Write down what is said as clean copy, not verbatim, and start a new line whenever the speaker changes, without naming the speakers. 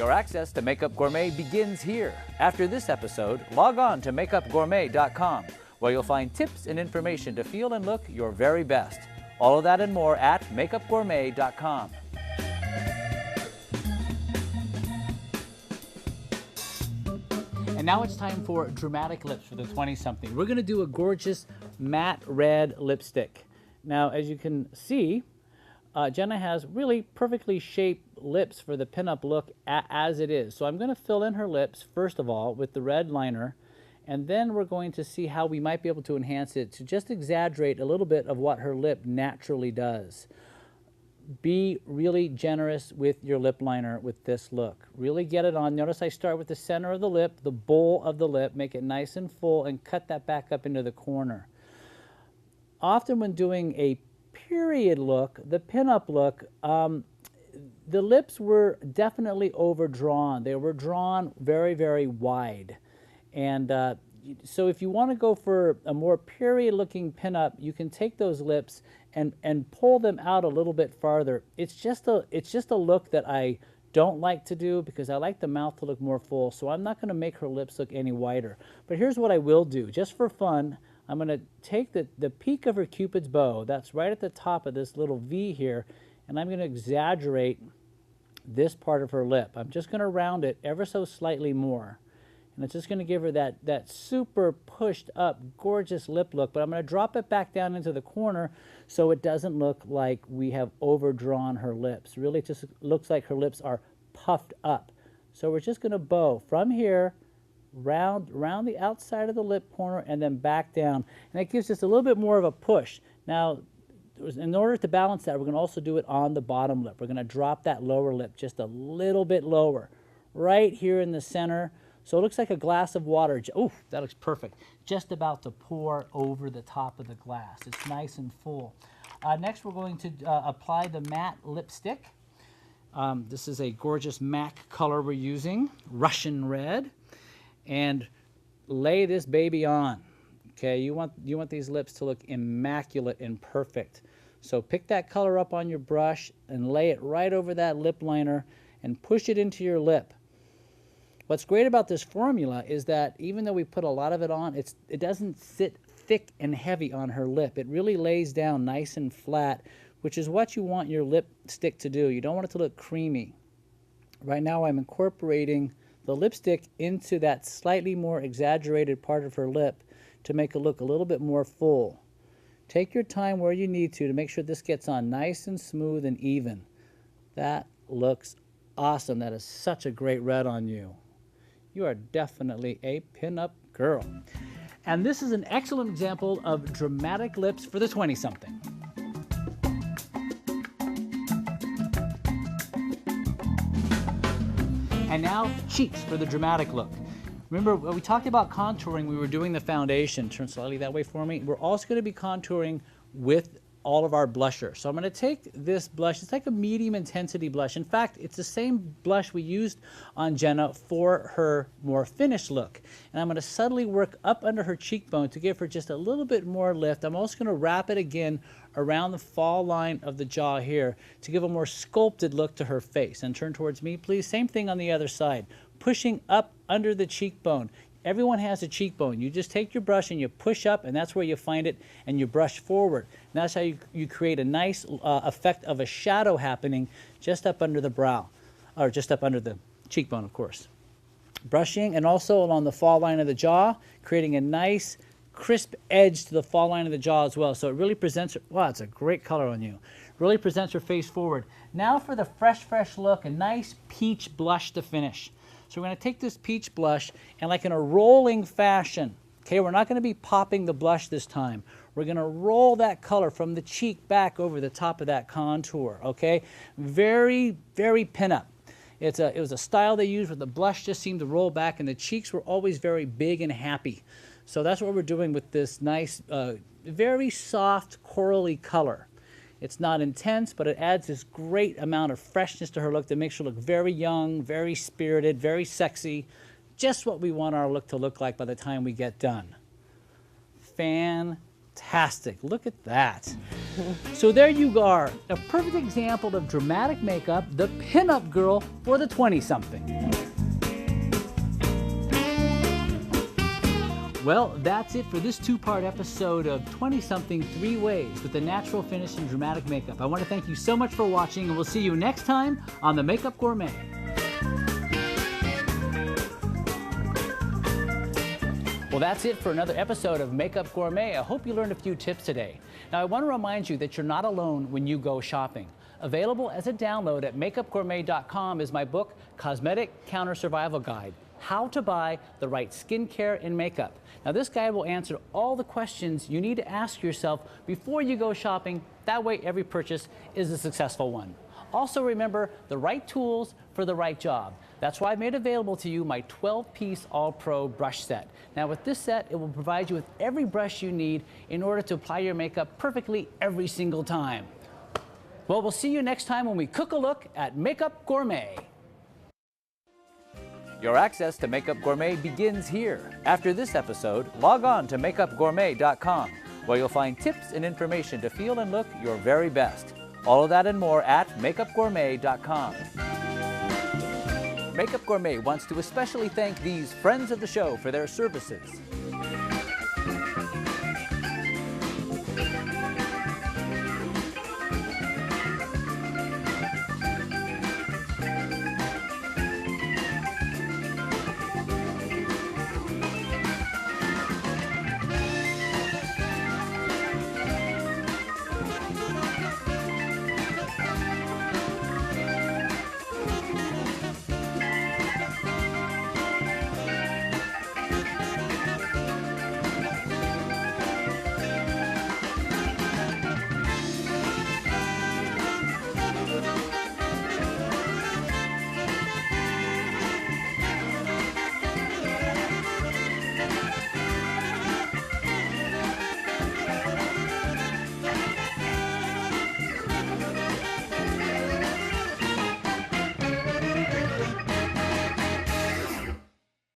Your access to Makeup Gourmet begins here. After this episode, log on to makeupgourmet.com, where you'll find tips and information to feel and look your very best. All of that and more at makeupgourmet.com. And now it's time for dramatic lips for the 20-something. We're going to do a gorgeous matte red lipstick. Now, as you can see, Jenna has really perfectly shaped lips for the pinup look as it is. So I'm going to fill in her lips, first of all, with the red liner, and then we're going to see how we might be able to enhance it to just exaggerate a little bit of what her lip naturally does. Be really generous with your lip liner with this look. Really get it on. Notice I start with the center of the lip, the bowl of the lip, make it nice and full, and cut that back up into the corner. Often when doing a period look, the pinup look, the lips were definitely overdrawn. They were drawn very, very wide. And so if you want to go for a more period looking pinup, you can take those lips and pull them out a little bit farther. It's just a look that I don't like to do because I like the mouth to look more full, so I'm not going to make her lips look any wider. But here's what I will do, just for fun. I'm going to take the peak of her Cupid's bow, that's right at the top of this little V here, and I'm going to exaggerate this part of her lip. I'm just going to round it ever so slightly more. And it's just going to give her that super pushed up, gorgeous lip look, but I'm going to drop it back down into the corner so it doesn't look like we have overdrawn her lips. Really, it just looks like her lips are puffed up. So we're just going to bow from here, round the outside of the lip corner and then back down, and it gives us a little bit more of a push. Now, in order to balance that, we're going to also do it on the bottom lip. We're going to drop that lower lip just a little bit lower, right here in the center, so it looks like a glass of water. Oh, that looks perfect. Just about to pour over the top of the glass. It's nice and full. Next, we're going to apply the matte lipstick. This is a gorgeous MAC color we're using, Russian red. And lay this baby on. Okay, you want these lips to look immaculate and perfect. So pick that color up on your brush and lay it right over that lip liner and push it into your lip. What's great about this formula is that even though we put a lot of it on, it doesn't sit thick and heavy on her lip. It really lays down nice and flat, which is what you want your lipstick to do. You don't want it to look creamy. Right now I'm incorporating the lipstick into that slightly more exaggerated part of her lip to make it look a little bit more full. Take your time where you need to make sure this gets on nice and smooth and even. That looks awesome. That is such a great red on you. You are definitely a pinup girl. And this is an excellent example of dramatic lips for the 20-something. And now, cheeks for the dramatic look. Remember, when we talked about contouring, we were doing the foundation. Turn slightly that way for me. We're also going to be contouring with all of our blusher. So I'm going to take this blush. It's like a medium intensity blush. In fact, it's the same blush we used on Jenna for her more finished look. And I'm going to subtly work up under her cheekbone to give her just a little bit more lift. I'm also going to wrap it again around the fall line of the jaw here to give a more sculpted look to her face. And turn towards me, please. Same thing on the other side. Pushing up under the cheekbone. Everyone has a cheekbone. You just take your brush and you push up, and that's where you find it, and you brush forward. And that's how you create a nice effect of a shadow happening just up under the brow, or just up under the cheekbone, of course. Brushing, and also along the fall line of the jaw, creating a nice crisp edge to the fall line of the jaw as well. So it really presents her, wow, it's a great color on you. Really presents her face forward. Now for the fresh look, a nice peach blush to finish. So we're going to take this peach blush and, like in a rolling fashion, okay, we're not going to be popping the blush this time. We're going to roll that color from the cheek back over the top of that contour, okay? Very, very pinup. It was a style they used where the blush just seemed to roll back and the cheeks were always very big and happy. So that's what we're doing with this nice, very soft, corally color. It's not intense, but it adds this great amount of freshness to her look that makes her look very young, very spirited, very sexy. Just what we want our look to look like by the time we get done. Fantastic. Fantastic. Look at that. So there you are, a perfect example of dramatic makeup, the pinup girl for the 20-something. Well, that's it for this two-part episode of 20-something 3 Ways with the natural finish and dramatic makeup. I want to thank you so much for watching, and we'll see you next time on the Makeup Gourmet. Well, that's it for another episode of Makeup Gourmet. I hope you learned a few tips today. Now, I want to remind you that you're not alone when you go shopping. Available as a download at makeupgourmet.com is my book, Cosmetic Counter Survival Guide: How to Buy the Right Skincare and Makeup. Now, this guide will answer all the questions you need to ask yourself before you go shopping. That way, every purchase is a successful one. Also, remember the right tools for the right job. That's why I made available to you my 12-piece All-Pro brush set. Now, with this set, it will provide you with every brush you need in order to apply your makeup perfectly every single time. Well, we'll see you next time when we cook a look at Makeup Gourmet. Your access to Makeup Gourmet begins here. After this episode, log on to makeupgourmet.com, where you'll find tips and information to feel and look your very best. All of that and more at makeupgourmet.com. Makeup Gourmet wants to especially thank these friends of the show for their services.